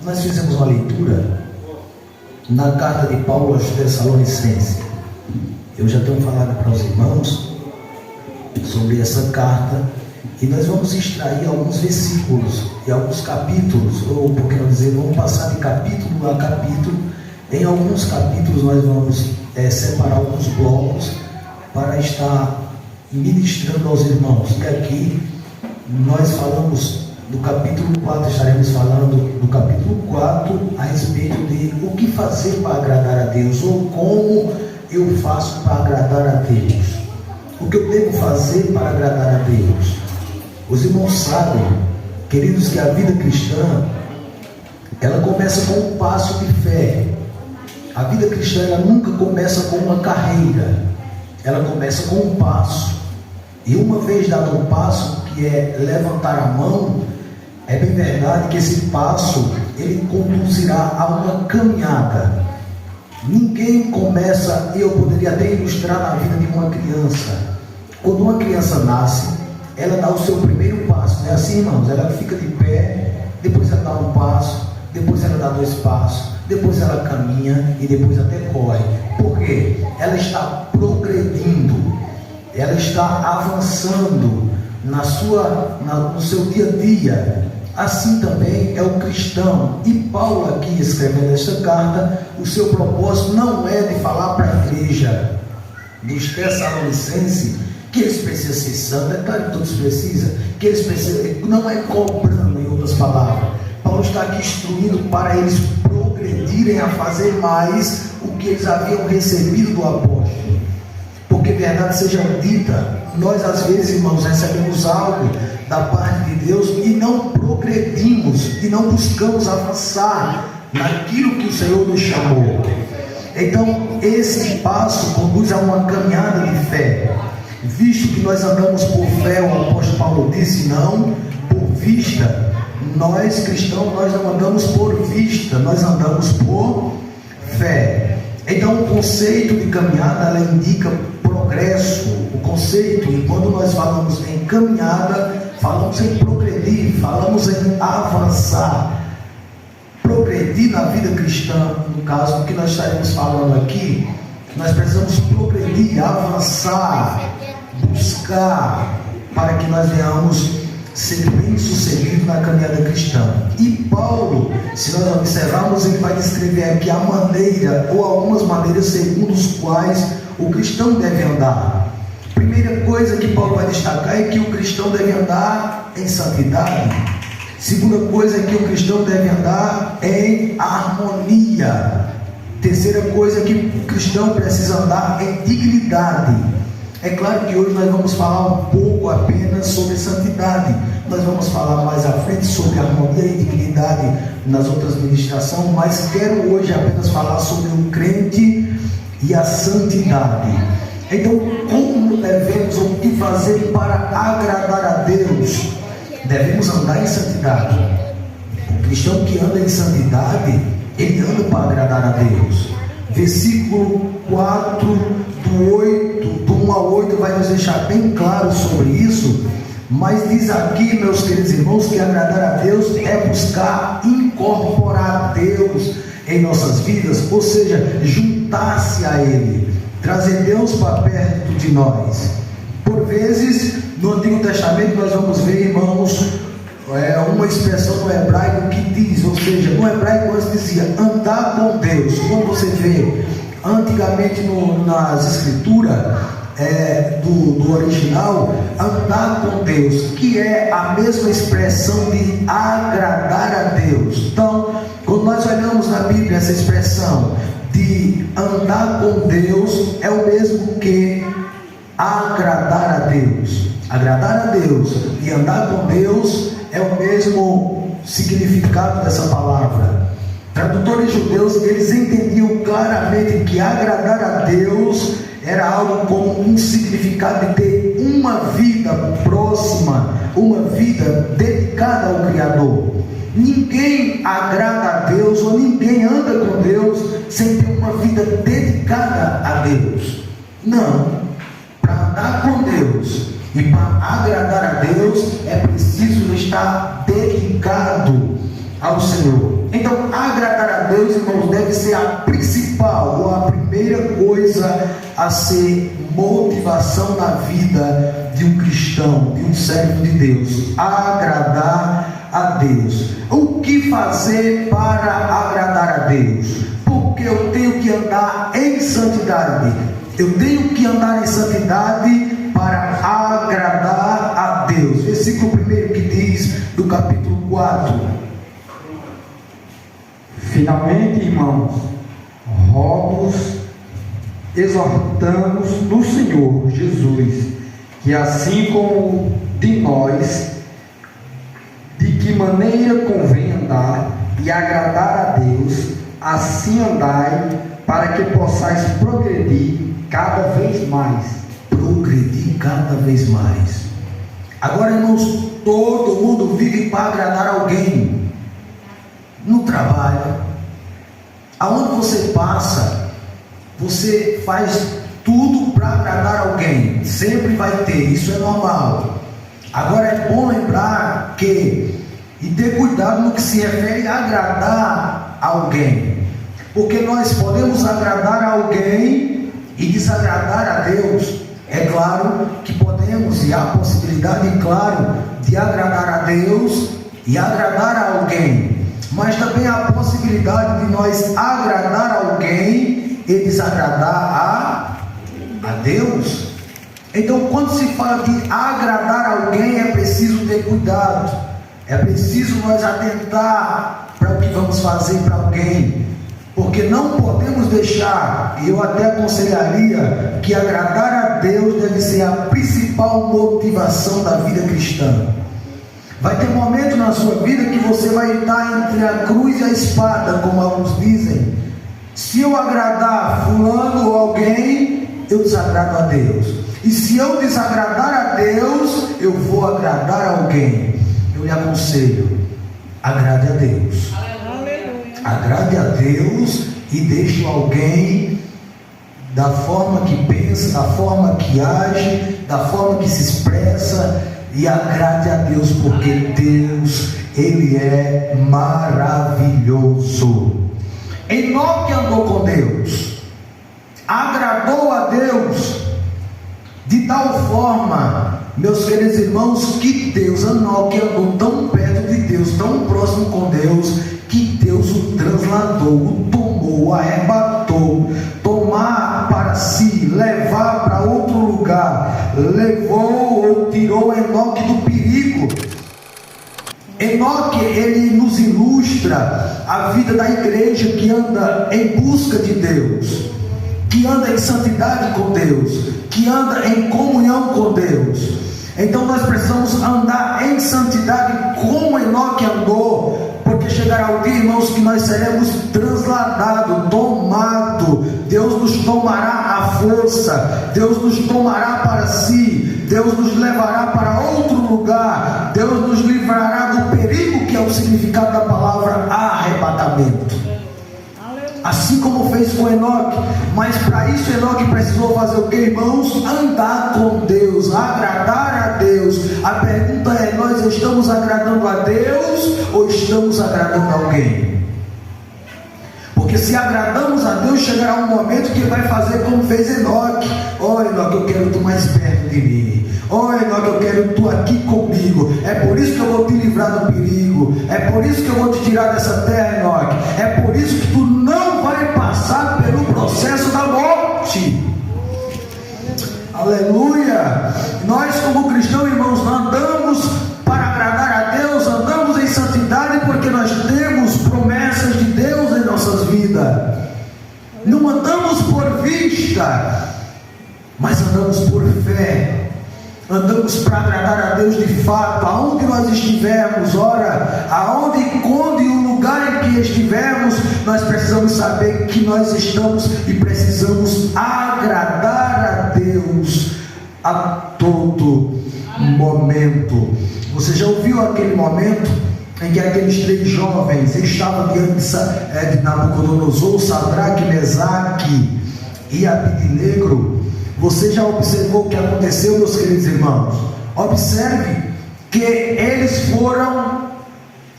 Nós fizemos uma leitura na carta de Paulo aos Tessalonicenses. Eu já tenho falado para os irmãos sobre essa carta e nós vamos extrair alguns versículos e alguns capítulos, ou por que não dizer, vamos passar de capítulo a capítulo. Em alguns capítulos nós vamos separar alguns blocos para estar ministrando aos irmãos. E aqui nós falamos do capítulo 4, estaremos falando do capítulo 4 a respeito de o que fazer para agradar a Deus, ou como eu faço para agradar a Deus, o que eu devo fazer para agradar a Deus. Os irmãos sabem, queridos, que a vida cristã ela começa com um passo de fé. A vida cristã ela nunca começa com uma carreira, ela começa com um passo. E uma vez dado um passo, que é levantar a mão, é bem verdade que esse passo ele conduzirá a uma caminhada. Ninguém começa, e eu poderia até ilustrar na vida de uma criança. Quando uma criança nasce, ela dá o seu primeiro passo, não é assim, irmãos? Ela fica de pé, depois ela dá um passo, depois ela dá 2 passos, depois ela caminha e depois até corre. Por quê? Ela está progredindo, ela está avançando no seu dia a dia. Assim também é o cristão. E Paulo aqui escrevendo esta carta, o seu propósito não é de falar para a igreja dos Tessalonicenses que eles precisam ser santos, é claro que todos precisam, que eles precisam, não é cobrando, em outras palavras. Paulo está aqui instruindo para eles progredirem a fazer mais o que eles haviam recebido do apóstolo. Porque verdade seja dita, nós às vezes, irmãos, recebemos algo da parte de Deus e não progredimos, e não buscamos avançar naquilo que o Senhor nos chamou. Então esse passo conduz a uma caminhada de fé. Visto que nós andamos por fé, o apóstolo Paulo disse, não por vista. Nós cristãos, nós não andamos por vista, nós andamos por fé. Então o conceito de caminhada, ela indica progresso. O conceito, e quando nós falamos em caminhada, falamos em progredir, falamos em avançar. Progredir na vida cristã, no caso do que nós estaremos falando aqui, nós precisamos progredir, avançar, buscar, para que nós venhamos ser bem sucedidos na caminhada cristã. E Paulo, se nós observarmos, ele vai descrever aqui a maneira, ou algumas maneiras segundo os quais o cristão deve andar. Primeira coisa que Paulo vai destacar é que o cristão deve andar em santidade. Segunda coisa é que o cristão deve andar em harmonia. Terceira coisa é que o cristão precisa andar em dignidade. É claro que hoje nós vamos falar um pouco apenas sobre santidade. Nós vamos falar mais à frente sobre harmonia e dignidade nas outras ministrações, mas quero hoje apenas falar sobre o crente e a santidade. Então, como devemos, ou o que fazer para agradar a Deus? Devemos andar em santidade. O cristão que anda em santidade, ele anda para agradar a Deus. Versículo 4 do 1 ao 8 vai nos deixar bem claro sobre isso. Mas diz aqui, meus queridos irmãos, que agradar a Deus é buscar incorporar Deus em nossas vidas, ou seja, juntar-se a Ele, trazer Deus para perto de nós. Por vezes, no Antigo Testamento, nós vamos ver, irmãos, uma expressão no hebraico que diz, ou seja, no hebraico antes dizia andar com Deus. Quando você vê antigamente nas escrituras do original, andar com Deus, que é a mesma expressão de agradar a Deus. Então, quando nós olhamos na Bíblia essa expressão de andar com Deus, é o mesmo que agradar a Deus. Agradar a Deus e andar com Deus é o mesmo significado dessa palavra. Tradutores judeus, eles entendiam claramente que agradar a Deus era algo com um significado de ter uma vida próxima, uma vida dedicada ao Criador. Ninguém agrada a Deus, ou ninguém anda com Deus sem ter uma vida dedicada a Deus. Não. Para andar com Deus e para agradar a Deus é preciso estar dedicado ao Senhor. Então, agradar a Deus, irmãos, deve ser a principal ou a primeira coisa a ser motivação na vida de um cristão, de um servo de Deus. Agradar a Deus. O que fazer para agradar a Deus? Porque eu tenho que andar em santidade. Eu tenho que andar em santidade para agradar a Deus. Versículo 1 que diz do capítulo 4. Finalmente, irmãos, rogo-vos, exortamos no Senhor Jesus, que assim como de nós, de que maneira convém andar e agradar a Deus, assim andai, para que possais progredir cada vez mais. Progredir cada vez mais. Agora, irmãos, todo mundo vive para agradar alguém. No trabalho, aonde você passa, você faz tudo para agradar alguém. Sempre vai ter, isso é normal. Agora é bom lembrar que, e ter cuidado no que se refere a agradar alguém, porque nós podemos agradar a alguém e desagradar a Deus. É claro que podemos, e há a possibilidade, claro, de agradar a Deus e agradar a alguém. Mas também há a possibilidade de nós agradar alguém e desagradar a Deus. Então, quando se fala de agradar alguém, é preciso ter cuidado. É preciso nós atentar para o que vamos fazer para alguém. Porque não podemos deixar, e eu até aconselharia, que agradar a Deus deve ser a principal motivação da vida cristã. Vai ter momento na sua vida que você vai estar entre a cruz e a espada, como alguns dizem. Se eu agradar fulano ou alguém, eu desagrado a Deus. E se eu desagradar a Deus, eu vou agradar alguém. Eu lhe aconselho, agrade a Deus. Agrade a Deus e deixe alguém da forma que pensa, da forma que age, da forma que se expressa, e agrade a Deus, porque Deus, Ele é maravilhoso. Enoque andou com Deus, agradou a Deus de tal forma, meus queridos irmãos, que Enoque andou tão perto de Deus, tão próximo com Deus, que Deus o transladou, o tomou, o arrebatou. Tomar para si, levar para outro lugar, levou ou tirou Enoque do perigo. Enoque, ele nos ilustra a vida da igreja que anda em busca de Deus, que anda em santidade com Deus, que anda em comunhão com Deus. Então nós precisamos andar em santidade como Enoque andou, porque chegará o dia, irmãos, que nós seremos transladados, tomados. Deus nos tomará à força, Deus nos tomará para si, Deus nos levará para outro lugar, Deus nos livrará do perigo, que é o significado da palavra arrebatamento. Assim como fez com Enoque. Mas para isso Enoque precisou fazer o que, irmãos? Andar com Deus, agradar a Deus. A pergunta é: nós estamos agradando a Deus ou estamos agradando a alguém? Porque se agradamos a Deus, chegará um momento que Ele vai fazer como fez Enoque. Enoque, eu quero tu mais perto de mim. Enoque, eu quero tu aqui comigo. É por isso que eu vou te livrar do perigo. É por isso que eu vou te tirar dessa terra, Enoque. É por isso que tu não vai passar pelo processo da morte. Aleluia. Nós, como cristãos, irmãos, andamos para agradar a Deus, andamos em santidade, porque nós temos promessas de Deus em nossas vidas. Não andamos por vista, mas andamos por fé. Andamos para agradar a Deus de fato, aonde nós estivermos. Ora, aonde e quando e o lugar em que estivermos, nós precisamos saber que nós estamos e precisamos agradar a Deus a todo momento. Você já ouviu aquele momento em que aqueles 3 jovens estavam diante de Nabucodonosor, Sadraque, Mesaque e Abednego? Você já observou o que aconteceu, meus queridos irmãos? Observe que eles foram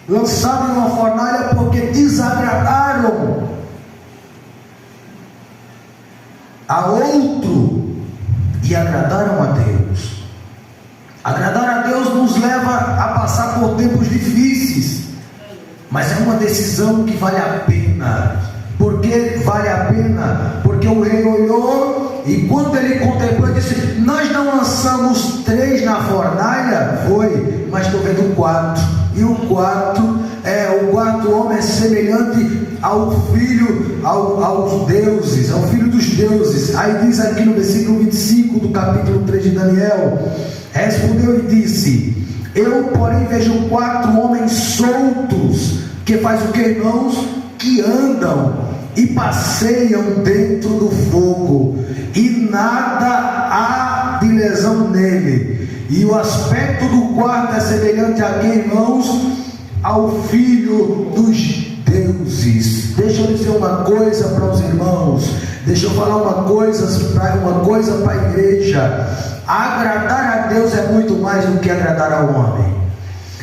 lançados em uma fornalha porque desagradaram a outro e agradaram a Deus. Agradar a Deus nos leva a passar por tempos difíceis, mas é uma decisão que vale a pena. Por que vale a pena? Porque o rei olhou e quando ele contemplou, disse: nós não lançamos 3 na fornalha? Foi, mas estou vendo 4. E o quarto homem é semelhante ao filho, aos deuses, ao filho dos deuses. Aí diz aqui no versículo 25 do capítulo 3 de Daniel: respondeu e disse: eu porém vejo 4 homens soltos, que faz o que, irmãos? Que andam e passeiam dentro do fogo, e nada há de lesão nele. E o aspecto do quarto é semelhante a quem, irmãos? Ao filho dos deuses. Deixa eu dizer uma coisa para os irmãos, deixa eu falar uma coisa para a igreja: agradar a Deus é muito mais do que agradar ao homem.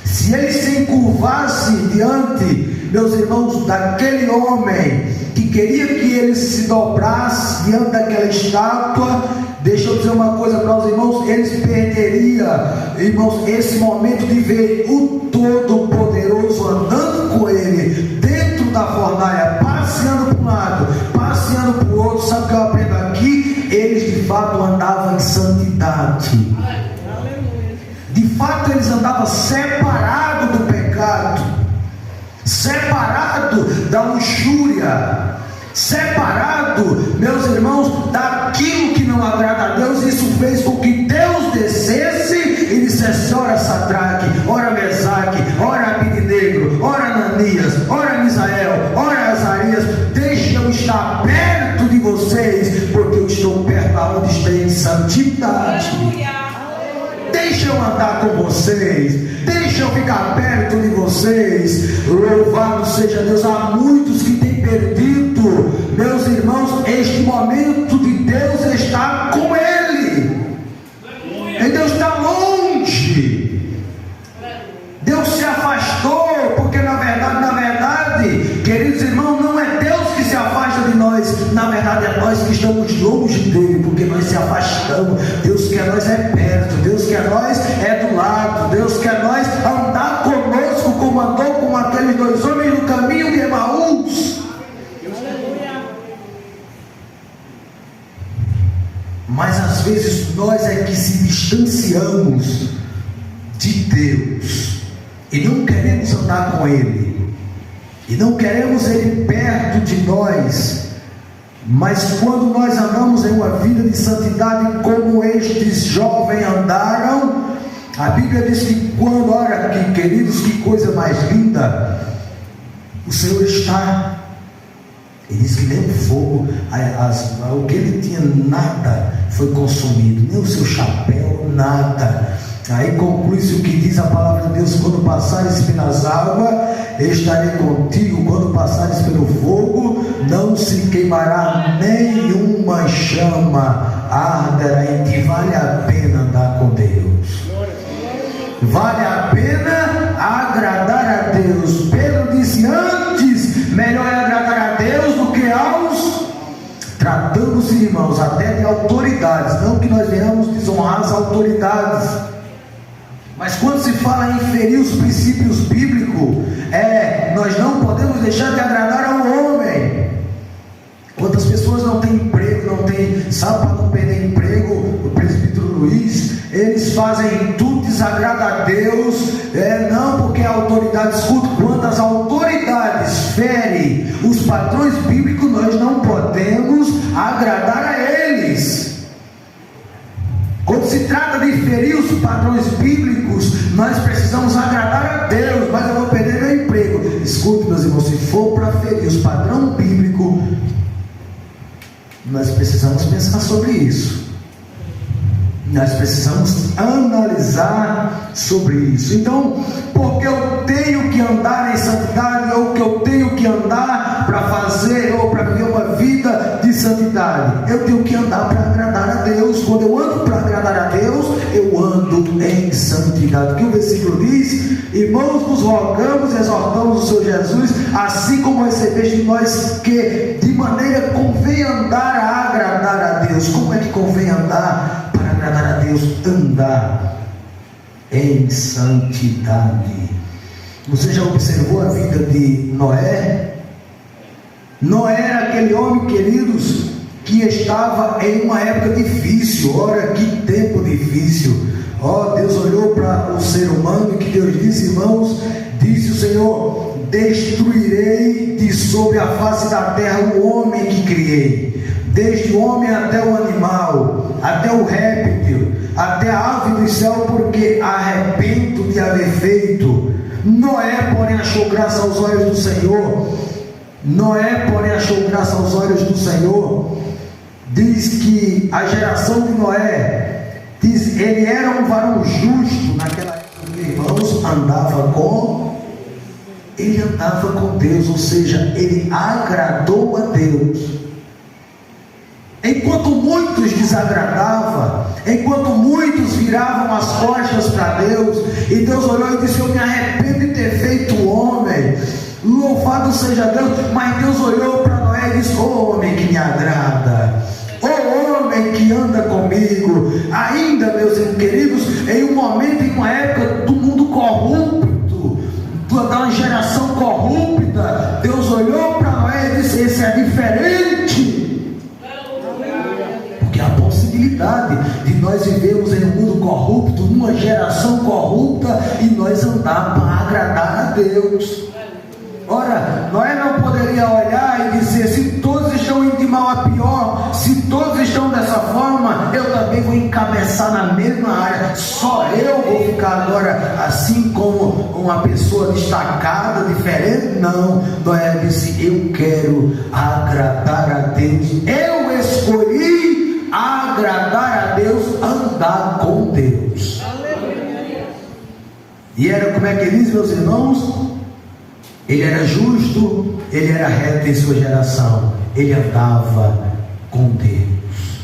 Se ele se encurvasse diante, meus irmãos, daquele homem que queria que ele se dobrasse diante daquela estátua, deixa eu dizer uma coisa para os irmãos: eles perderiam, irmãos, esse momento de ver o Todo-Poderoso andando com ele dentro da fornalha, passeando para um lado, passeando para o outro. Sabe o que eu aprendo aqui? Eles de fato andavam em santidade. De fato eles andavam separados do pecado, separado da luxúria, separado, meus irmãos, daquilo que não agrada a Deus. Isso fez com que Deus descesse e dissesse: ora Sadraque, ora Mesaque, ora Abidnego, ora Ananias, ora Misael, ora Azarias, deixa eu estar perto de vocês, porque eu estou perto aonde tem santidade. Deixa eu andar com vocês, deixa eu ficar perto de vocês. Louvado seja Deus. Há muitos que têm perdido, meus irmãos, este momento de Deus está com ele. E Deus está longe, Deus se afastou, porque na verdade, queridos irmãos, não é Deus que se afasta de nós, na verdade é nós que estamos longe dele, porque nós se afastamos. Deus quer nós é perto, Deus quer nós é do lado, Deus quer nós andar conosco, como andou com aqueles 2 homens no caminho de Emaús. Mas às vezes nós é que se distanciamos de Deus e não queremos andar com ele, e não queremos ele perto de nós. Mas quando nós andamos em uma vida de santidade como estes jovens andaram, a Bíblia diz que quando, olha aqui, queridos, que coisa mais linda, o Senhor está, ele diz que nem o fogo, o que ele tinha, nada foi consumido, nem o seu chapéu, nada. Aí conclui-se o que diz a palavra de Deus: quando passares pelas águas, estarei contigo; quando passares pelo fogo, não se queimará nenhuma chama arderá em ti. Vale a pena andar com Deus, vale a pena agradar a Deus. Pedro disse antes: melhor é agradar a Deus do que aos, tratando-se, irmãos, até de autoridades, não que nós venhamos desonrar as autoridades, mas quando se fala em ferir os princípios bíblicos, nós não podemos deixar de agradar ao homem. Quantas pessoas não têm emprego, não têm, sabe, para não perder emprego, o presbítero Luiz, eles fazem tudo, desagrada a Deus, não porque a autoridade escuta. Quando as autoridades ferem os padrões bíblicos, nós não podemos agradar a eles. Quando se trata de ferir os padrões bíblicos, nós precisamos agradar a Deus. Mas eu vou perder meu emprego. Escute, meus irmãos, se for para ferir os padrões bíblicos, nós precisamos pensar sobre isso. Nós precisamos analisar sobre isso. Então, porque eu tenho que andar em santidade, ou que eu tenho que andar para fazer, ou para viver uma vida de santidade, eu tenho que andar para agradar a Deus. Quando eu ando para agradar a Deus, eu ando em santidade. santificado. Que o versículo diz: irmãos, vos rogamos e exortamos o Senhor Jesus, assim como recebeste de nós, que de maneira convém andar a agradar a Deus. Como é que convém andar para agradar a Deus? Andar em santidade. Você já observou a vida de Noé? Noé era aquele homem, queridos, que estava em uma época difícil. Ora, que tempo difícil. Deus olhou para o ser humano, e que Deus disse, irmãos, disse o Senhor: destruirei de sobre a face da terra o homem que criei, desde o homem até o animal, até o réptil, até a ave do céu, porque arrependo de haver feito. Noé, porém, achou graça aos olhos do Senhor. Noé, porém, achou graça aos olhos do Senhor. Diz que a geração de Noé, diz, ele era um varão justo naquela época, irmãos, ele andava com Deus, ou seja, ele agradou a Deus. Enquanto muitos desagradavam, enquanto muitos viravam as costas para Deus, e Deus olhou e disse: eu me arrependo de ter feito o homem, louvado seja Deus. Mas Deus olhou para Noé e disse: homem que me agrada, homem que anda comigo. Ainda, meus queridos, em um momento, em uma época do mundo corrupto, da uma geração corrupta, Deus olhou para Noé e disse: esse é diferente. Porque a possibilidade de nós vivermos em um mundo corrupto, numa geração corrupta, e nós andar para agradar a Deus. Ora, Noé não poderia olhar e dizer: se todos estão indo de mal a pior, se todos estão dessa forma, eu também vou encabeçar na mesma área, só eu vou ficar agora assim como uma pessoa destacada, diferente. Não, Noé disse: eu quero agradar a Deus, eu escolhi agradar a Deus, andar com Deus. E era, como é que diz, meus irmãos? Ele era justo, ele era reto em sua geração, ele andava com Deus.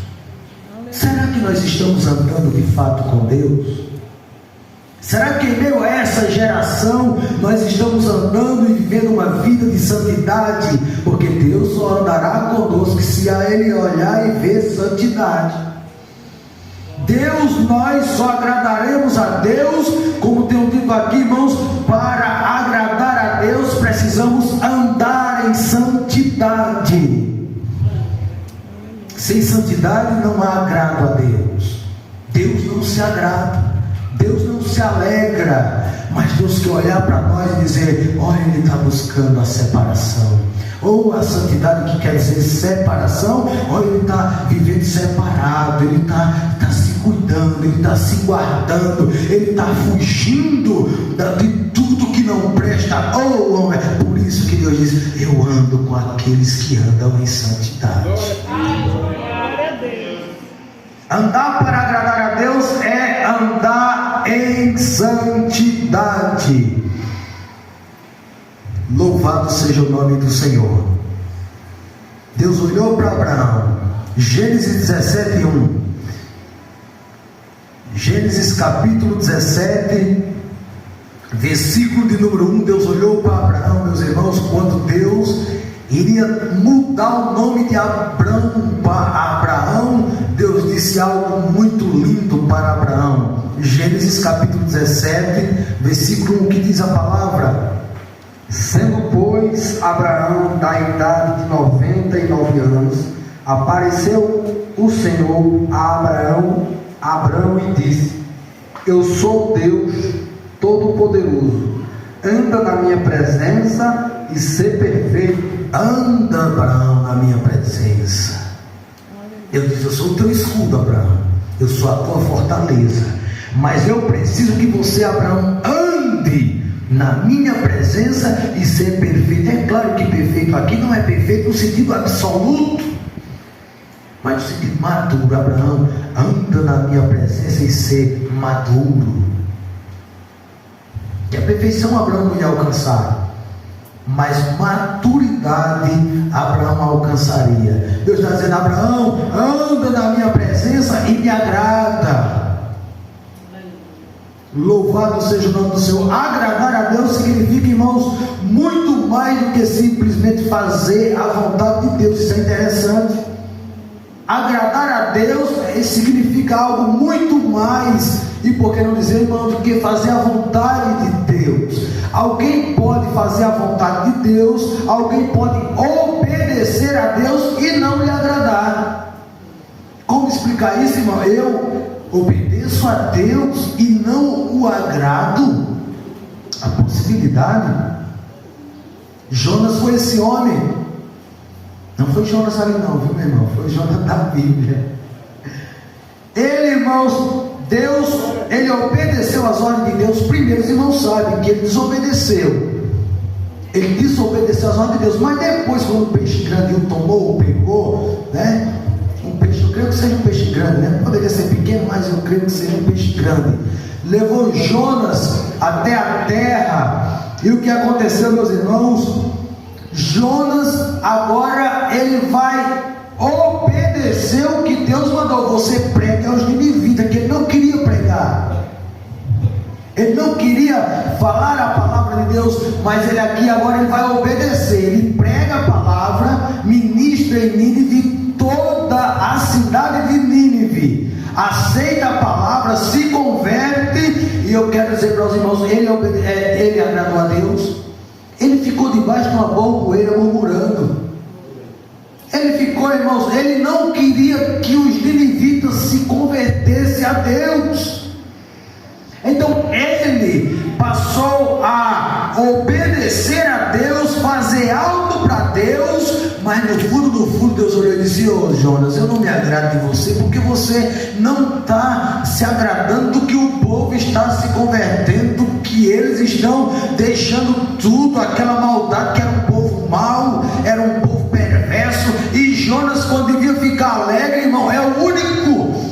Será que nós estamos andando de fato com Deus? Será que em meio a essa geração nós estamos andando e vivendo uma vida de santidade? Porque Deus só andará conosco se a Ele olhar e ver santidade. Deus, nós só agradaremos a Deus, como tenho dito aqui, irmãos, para agradar a Deus precisamos andar em santidade. Sem santidade não há agrado a Deus. Deus não se agrada, Deus não se alegra, mas Deus quer olhar para nós e dizer: olha, Ele está buscando a separação. Ou a santidade, que quer dizer separação, olha, ele está vivendo separado, ele está se cuidando, ele está se guardando, ele está fugindo de tudo que não presta. Homem, por isso que Deus diz: eu ando com aqueles que andam em santidade. Andar para agradar a Deus é andar em santidade. Louvado seja o nome do Senhor. Deus olhou para Abraão. Gênesis 17, 1. Gênesis capítulo 17, versículo de número 1. Deus olhou para Abraão, meus irmãos, quando Deus iria mudar o nome de Abraão para Abraão. Deus disse algo muito lindo para Abraão. Gênesis capítulo 17, versículo 1, que diz a palavra: sendo, pois, Abraão da idade de 99 anos, apareceu o Senhor a Abraão e disse: eu sou Deus Todo-Poderoso, anda na minha presença e ser perfeito. Anda, Abraão, na minha presença. Eu disse: eu sou o teu escudo, Abraão, eu sou a tua fortaleza, mas eu preciso que você, Abraão, ande na minha presença e ser perfeito. É claro que perfeito aqui não é perfeito no sentido absoluto, mas no sentido maduro. Abraão, anda na minha presença e ser maduro. E a perfeição Abraão não ia alcançar, mas maturidade Abraão alcançaria. Deus está dizendo: Abraão, anda na minha presença e me agrada. Louvado seja o nome do Senhor. Agradar a Deus significa, irmãos, muito mais do que simplesmente fazer a vontade de Deus. Isso é interessante. Agradar a Deus significa algo muito mais, e por que não dizer, irmão, do que fazer a vontade de Deus. Alguém pode fazer a vontade de Deus, alguém pode obedecer a Deus e não lhe agradar. Como explicar isso, irmão? Eu obedeço a Deus e não o agrado? A possibilidade. Jonas foi esse homem. Não foi Jonas ali não, viu, meu irmão? Foi Jonas da Bíblia. Ele, irmãos, Deus, ele obedeceu às ordens de Deus. Primeiro, os irmãos sabem que ele desobedeceu. Ele desobedeceu às ordens de Deus. Mas depois, quando o peixe grande o tomou, o pegou, né? Um peixe, eu creio que seja um peixe grande, né? Poderia ser pequeno, mas eu creio que seja um peixe grande. Levou Jonas até a terra. E o que aconteceu, meus irmãos? Jonas agora ele vai obedecer o que Deus mandou. Você pregue aos ninivitas, que ele não queria pregar. Ele não queria falar a palavra de Deus, mas ele aqui agora ele vai obedecer. Ele prega a palavra, ministra em Nínive, toda a cidade de Nínive aceita a palavra, se converte. E eu quero dizer para os irmãos, ele agradou a Deus. Ele ficou debaixo de uma bolboeira murmurando. Ele ficou, irmãos, ele não queria que os ninivitas se convertessem a Deus. Então ele passou a obedecer a Deus, fazer algo para Deus, mas no fundo Deus olhou e disse: ô Jonas, eu não me agrado de você, porque você não está se agradando do que o povo está se convertendo, do que eles estão deixando tudo, aquela maldade, que era um povo mau, era um povo perverso. E Jonas, quando devia ficar alegre, irmão, é o único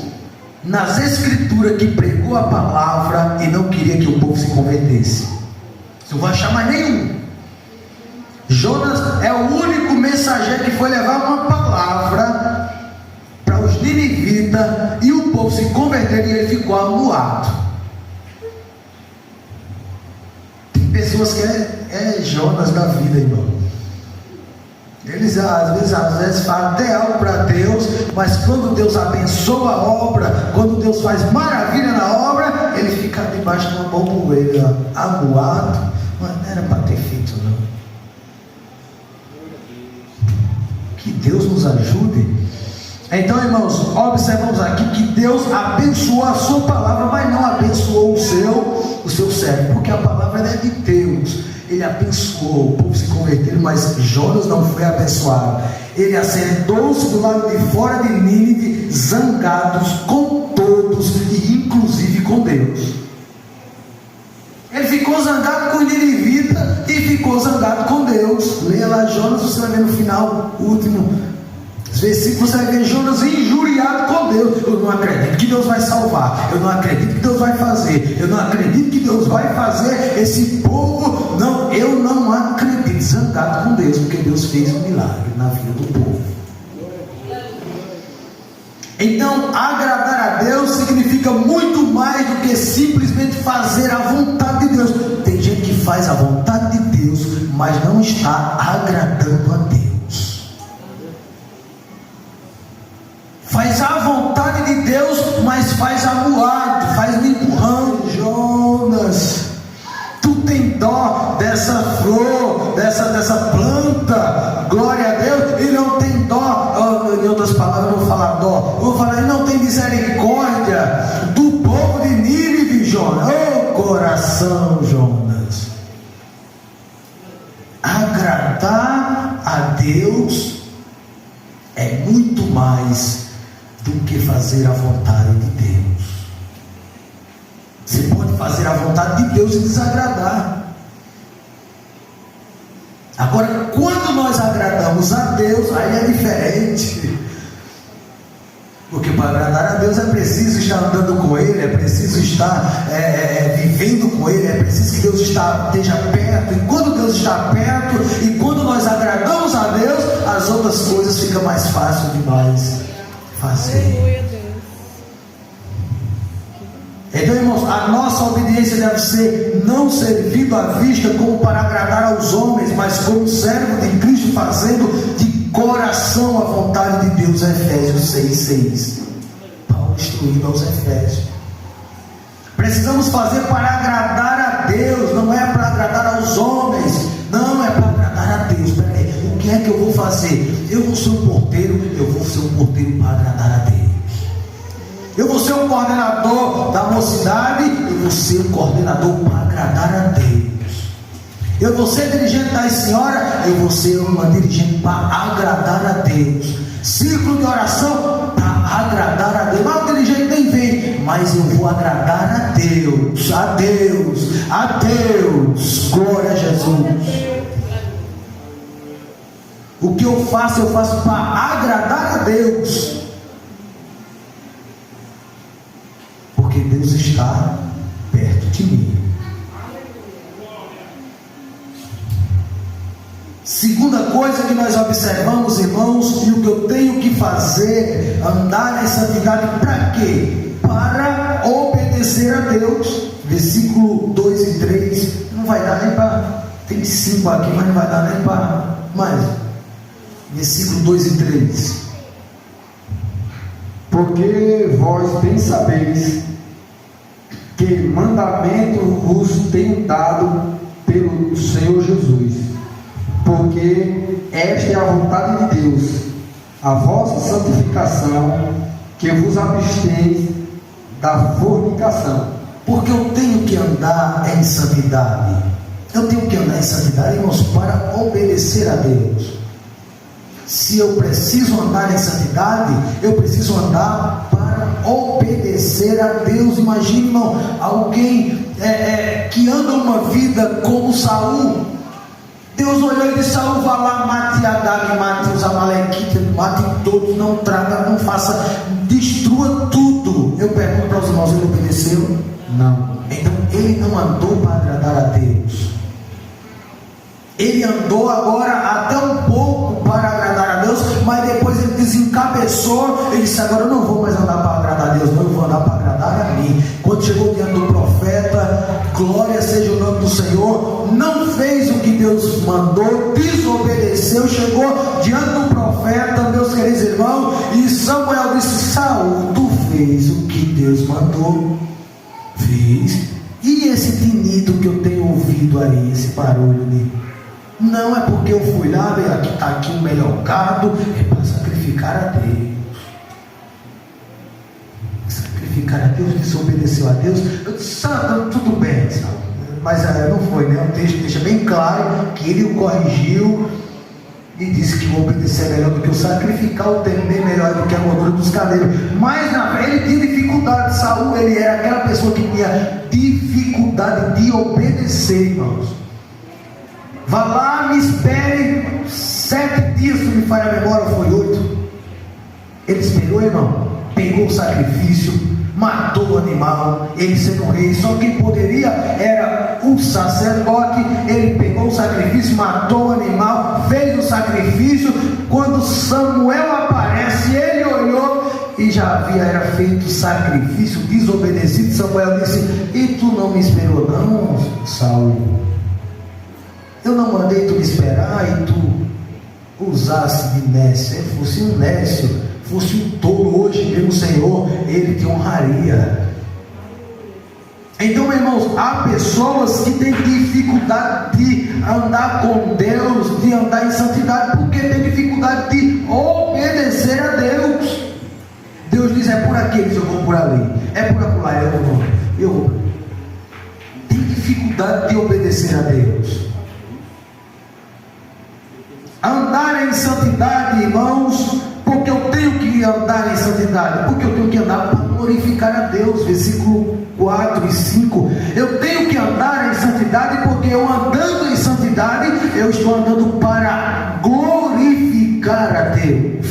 nas escrituras que pregou a palavra e não queria que o povo se convertesse. Não vai achar mais nenhum. Jonas é o único mensageiro que foi levar uma palavra para os ninivitas e o povo se converteu, e ele ficou amuado. Tem pessoas que é Jonas da vida, irmão. Eles às vezes falam até algo para Deus, mas quando Deus abençoa a obra, quando Deus faz maravilha na obra, ele fica debaixo de uma bomboeira, amuado. Mas não era para ter feito, não. Que Deus nos ajude. Então, irmãos, observamos aqui que Deus abençoou a sua palavra, mas não abençoou o seu servo, porque a palavra é de Deus. Ele abençoou, o povo se converteu, mas Jonas não foi abençoado. Ele assentou-se do lado de fora de Nínive, zangados com todos e inclusive com Deus. Ele ficou zangado com o ninivita e ficou zangado com Deus. Leia lá Jonas, você vai ver no final, último versículo, você vai ver Jonas injuriado com Deus. Eu não acredito que Deus vai salvar, eu não acredito que Deus vai fazer, eu não acredito que Deus vai fazer esse povo. Não, eu não acredito. Zangado com Deus, porque Deus fez um milagre na vida do povo. Então, agradar a Deus significa muito mais do que simplesmente fazer a vontade de Deus. Tem gente que faz a vontade de Deus, mas não está agradando a Deus. Faz a vontade de Deus, mas faz amuado, faz me empurrando. Jonas, tu tem dó dessa flor, dessa planta, glória a Deus, e não tem dó, em outras palavras, eu não vou falar dó, eu vou falar, ele não tem misericórdia do povo de Nínive, Jonas. Oh coração, Jonas. Agradar a Deus é muito mais do que fazer a vontade de Deus. Você pode fazer a vontade de Deus e desagradar. Agora, quando nós agradamos a Deus, aí é diferente. Porque para agradar a Deus é preciso estar andando com Ele, é preciso estar vivendo com Ele, é preciso que Deus esteja perto. E quando Deus está perto, e quando nós agradamos a Deus, as outras coisas ficam mais fáceis de nós fazer. Então, irmãos, a nossa obediência deve ser não servindo à vista como para agradar aos homens, mas como servo de Cristo, fazendo de coração a vontade de Deus. Efésios 6:6. Paulo instruindo aos Efésios. Precisamos fazer para agradar a Deus, não é para agradar aos homens, não é para agradar a Deus. Peraí, o que é que eu vou fazer? Eu vou ser um porteiro, eu vou ser um porteiro para agradar a Deus. Eu vou ser um coordenador da mocidade, eu vou ser um coordenador para agradar a Deus. Eu vou ser dirigente da senhora, eu vou ser uma dirigente para agradar a Deus. Ciclo de oração para agradar a Deus. Mas o dirigente nem vem, mas eu vou agradar a Deus, a Deus, a Deus. Glória a Jesus. O que eu faço para agradar a Deus. Porque Deus está perto de mim. Segunda coisa que nós observamos, irmãos, e o que eu tenho que fazer, andar em santidade, para quê? Para obedecer a Deus. Versículo 2 e 3, não vai dar nem para, tem 5 aqui, mas não vai dar nem para mais. Versículo 2 e 3. Porque vós bem sabeis que mandamento vos tenho dado pelo Senhor Jesus, porque esta é a vontade de Deus, a vossa santificação, que vos absteis da fornicação. Porque eu tenho que andar em santidade. Eu tenho que andar em santidade, irmãos, para obedecer a Deus. Se eu preciso andar em santidade, eu preciso andar para obedecer a Deus. Imagine, irmão, alguém que anda uma vida como Saul. Deus olhou e disse: Saul, vá lá, mate Agag, mate os amalequitas, mate todos, não traga, não faça, destrua tudo. Eu pergunto para os irmãos, ele obedeceu? Não. Então ele não andou para agradar a Deus. Ele andou agora até um pouco para agradar a Deus, mas depois ele desencabeçou. Ele disse: agora eu não vou mais andar para agradar a Deus, não, eu vou andar para agradar a mim. Quando chegou diante do profeta, glória seja o nome do Senhor, não fez o que Deus mandou, desobedeceu, chegou diante do profeta, meus queridos irmãos, e Samuel disse: Saul, tu fez o que Deus mandou? Fiz. E esse tinido que eu tenho ouvido aí, esse barulho de... Não é porque eu fui lá, aqui está aqui o melhor gado, é para sacrificar a Deus. Sacrificar a Deus, desobedeceu a Deus. Eu disse: tudo bem, mas não foi, né? O texto deixa bem claro que ele o corrigiu e disse que o obedecer é melhor do que o sacrificar, o temer melhor do que a gordura dos cabelos. Mas ele tinha dificuldade. Saul, ele era aquela pessoa que tinha dificuldade de obedecer, irmãos. Vá lá, me espere 7 dias, se me falha a memória, foi 8. Ele esperou, irmão, pegou o sacrifício, matou o animal, ele sendo rei, só quem poderia era o sacerdote. Ele pegou o sacrifício, matou o animal, fez o sacrifício. Quando Samuel aparece, ele olhou e já era feito o sacrifício, desobedecido. Samuel disse: e tu não me esperou não, Saul? Eu não mandei tu me esperar e tu usasse de nécio. Se fosse um nécio, fosse um tolo, hoje mesmo o Senhor, ele te honraria. Então, irmãos, há pessoas que têm dificuldade de andar com Deus, de andar em santidade, porque tem dificuldade de obedecer a Deus. Deus diz: é por aqui, eu vou por ali, é por acolá, eu vou. Tem dificuldade de obedecer a Deus. Andar em santidade, irmãos, porque eu tenho que andar em santidade, porque eu tenho que andar para glorificar a Deus. Versículo 4 e 5, eu tenho que andar em santidade, porque eu andando em santidade, eu estou andando para glorificar a Deus.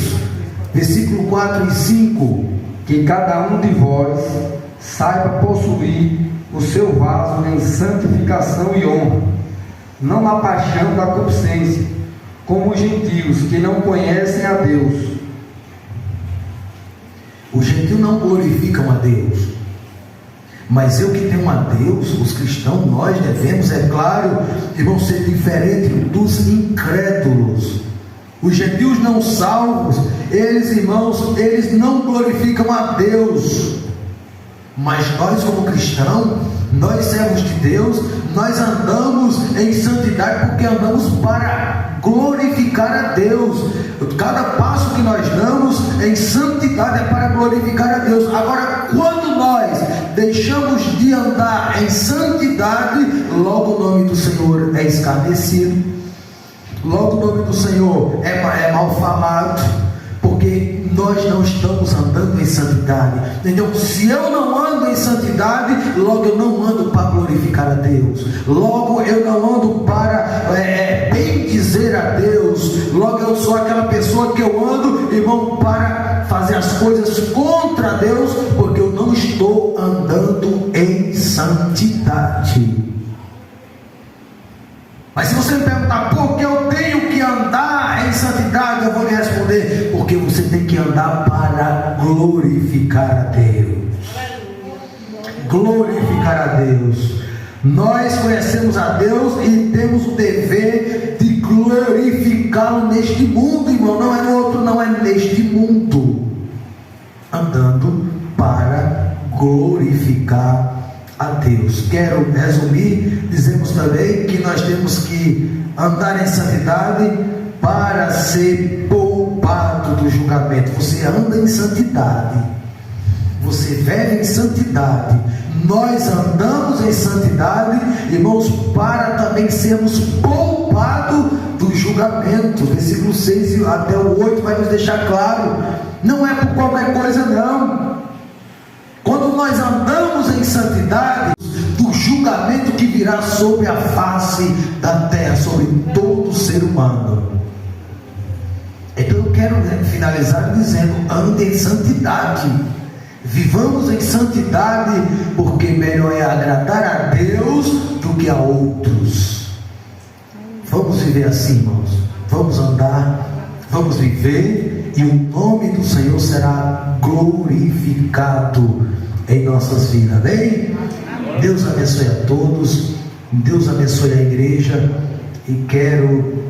Versículo 4 e 5, que cada um de vós saiba possuir o seu vaso em santificação e honra, não na paixão da concupiscência, como os gentios que não conhecem a Deus. Os gentios não glorificam a Deus. Mas eu que tenho a Deus, os cristãos, nós devemos, é claro, irmão, ser diferente dos incrédulos. Os gentios não salvos, eles, irmãos, eles não glorificam a Deus. Mas nós, como cristãos, nós servos de Deus, nós andamos em santidade porque andamos para glorificar a Deus. Cada passo que nós damos em santidade é para glorificar a Deus. Agora, quando nós deixamos de andar em santidade, logo o nome do Senhor é escarnecido, logo o nome do Senhor é mal falado, porque nós não estamos andando em santidade. Então, se eu não ando em santidade, logo eu não ando para glorificar a Deus, logo eu não ando para bem dizer a Deus, logo eu sou aquela pessoa que eu ando, irmão, para fazer as coisas contra Deus, porque eu não estou andando em santidade. Mas se você me perguntar por que eu tenho que andar em santidade, eu vou lhe responder: porque você tem que andar para glorificar a Deus. Glorificar a Deus. Nós conhecemos a Deus e temos o dever de glorificá-lo neste mundo, irmão. Não é no outro, não é neste mundo. Andando para glorificar a Deus. Quero resumir, dizemos também que nós temos que andar em santidade para ser poupado do julgamento. Você anda em santidade, você vive em santidade, nós andamos em santidade, irmãos, para também sermos poupados do julgamento. Versículo 6 até o 8 vai nos deixar claro, não é por qualquer coisa não. Quando nós andamos em santidade, do julgamento que virá sobre a face da terra, sobre todo ser humano. Então eu quero finalizar dizendo: ande em santidade, vivamos em santidade, porque melhor é agradar a Deus do que a outros. Vamos viver assim, irmãos, vamos andar, vamos viver, e o nome do Senhor será glorificado em nossas vidas, amém? Deus abençoe a todos, Deus abençoe a igreja, e quero